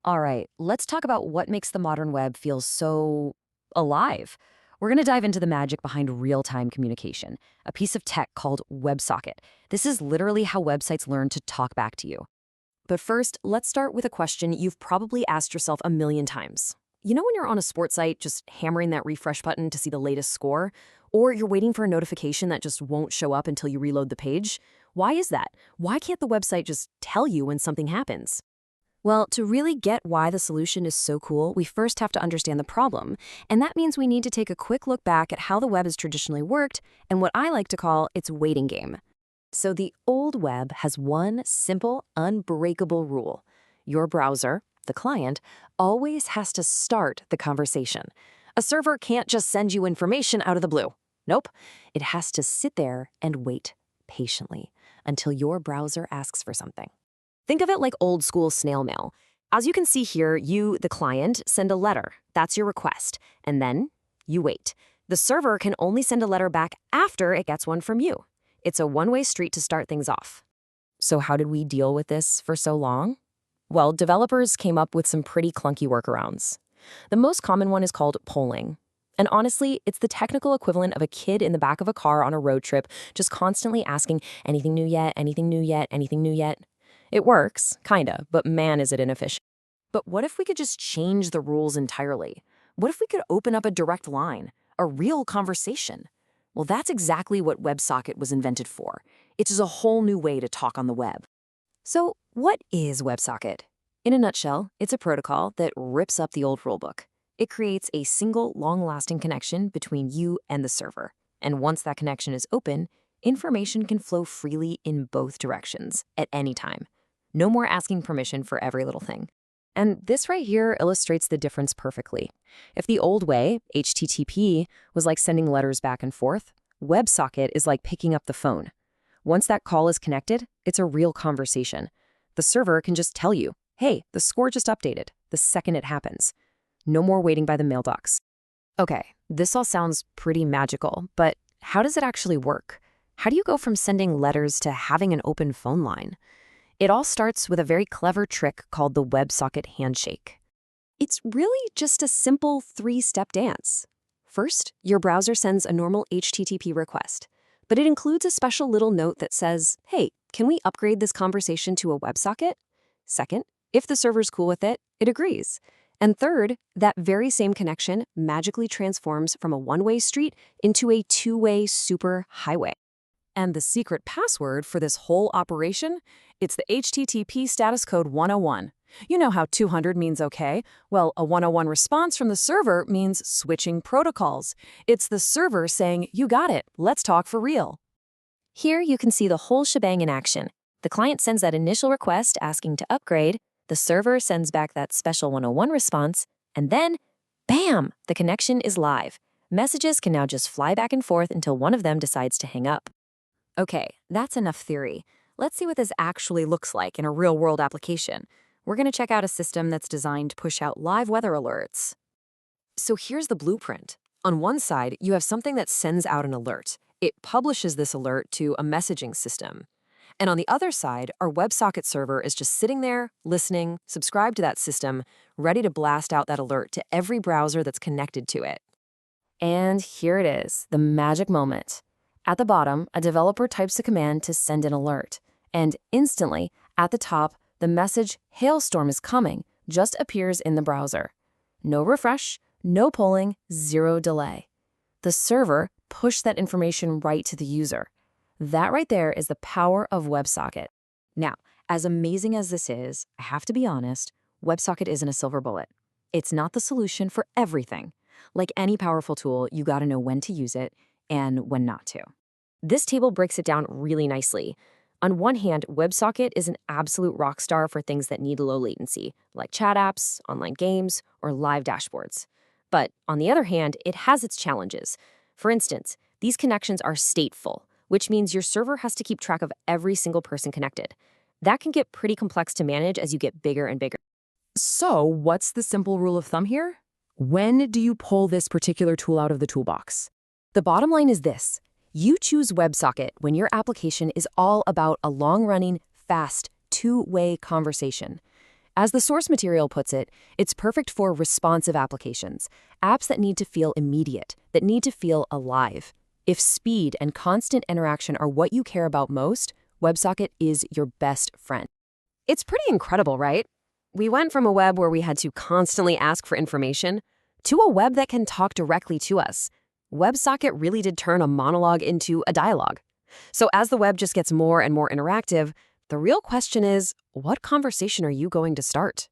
All right, let's talk about what makes the modern web feel so alive. We're going to dive into the magic behind real-time communication, a piece of tech called WebSocket. This is literally how websites learn to talk back to you. But first, let's start with a question you've probably asked yourself a million times. You know when you're on a sports site just hammering that refresh button to see the latest score? Or you're waiting for a notification that just won't show up until you reload the page? Why is that? Why can't the website just tell you when something happens? Well, to really get why the solution is so cool, we first have to understand the problem. And that means we need to take a quick look back at how the web has traditionally worked and what I like to call its waiting game. So the old web has one simple, unbreakable rule. Your browser, the client, always has to start the conversation. A server can't just send you information out of the blue. Nope. It has to sit there and wait patiently until your browser asks for something. Think of it like old school snail mail. As you can see here, you, the client, send a letter. That's your request. And then you wait. The server can only send a letter back after it gets one from you. It's a one-way street to start things off. So how did we deal with this for so long? Well, developers came up with some pretty clunky workarounds. The most common one is called polling. And honestly, it's the technical equivalent of a kid in the back of a car on a road trip, just constantly asking, anything new yet, anything new yet, anything new yet? It works, kinda, but man, is it inefficient. But what if we could just change the rules entirely? What if we could open up a direct line, a real conversation? Well, that's exactly what WebSocket was invented for. It's just a whole new way to talk on the web. So what is WebSocket? In a nutshell, it's a protocol that rips up the old rulebook. It creates a single, long-lasting connection between you and the server. And once that connection is open, information can flow freely in both directions at any time. No more asking permission for every little thing. And this right here illustrates the difference perfectly. If the old way, HTTP, was like sending letters back and forth, WebSocket is like picking up the phone. Once that call is connected, it's a real conversation. The server can just tell you, hey, the score just updated, the second it happens. No more waiting by the mailbox. Okay, this all sounds pretty magical, but how does it actually work? How do you go from sending letters to having an open phone line? It all starts with a very clever trick called the WebSocket handshake. It's really just a simple three-step dance. First, your browser sends a normal HTTP request, but it includes a special little note that says, hey, can we upgrade this conversation to a WebSocket? Second, if the server's cool with it, it agrees. And third, that very same connection magically transforms from a one-way street into a two-way super highway. And the secret password for this whole operation? It's the HTTP status code 101. You know how 200 means okay? Well, a 101 response from the server means switching protocols. It's the server saying, you got it, let's talk for real. Here you can see the whole shebang in action. The client sends that initial request asking to upgrade, the server sends back that special 101 response, and then, bam, the connection is live. Messages can now just fly back and forth until one of them decides to hang up. Okay, that's enough theory. Let's see what this actually looks like in a real-world application. We're going to check out a system that's designed to push out live weather alerts. So here's the blueprint. On one side, you have something that sends out an alert. It publishes this alert to a messaging system. And on the other side, our WebSocket server is just sitting there, listening, subscribed to that system, ready to blast out that alert to every browser that's connected to it. And here it is, the magic moment. At the bottom, a developer types a command to send an alert. And instantly, at the top, the message, hailstorm is coming, just appears in the browser. No refresh, no polling, zero delay. The server pushed that information right to the user. That right there is the power of WebSocket. Now, as amazing as this is, I have to be honest, WebSocket isn't a silver bullet. It's not the solution for everything. Like any powerful tool, you gotta know when to use it and when not to. This table breaks it down really nicely. On one hand, WebSocket is an absolute rock star for things that need low latency, like chat apps, online games, or live dashboards. But on the other hand, it has its challenges. For instance, these connections are stateful, which means your server has to keep track of every single person connected. That can get pretty complex to manage as you get bigger and bigger. So what's the simple rule of thumb here? When do you pull this particular tool out of the toolbox? The bottom line is this. You choose WebSocket when your application is all about a long-running, fast, two-way conversation. As the source material puts it, it's perfect for responsive applications, apps that need to feel immediate, that need to feel alive. If speed and constant interaction are what you care about most, WebSocket is your best friend. It's pretty incredible, right? We went from a web where we had to constantly ask for information to a web that can talk directly to us. WebSocket really did turn a monologue into a dialogue. So as the web just gets more and more interactive, the real question is, what conversation are you going to start?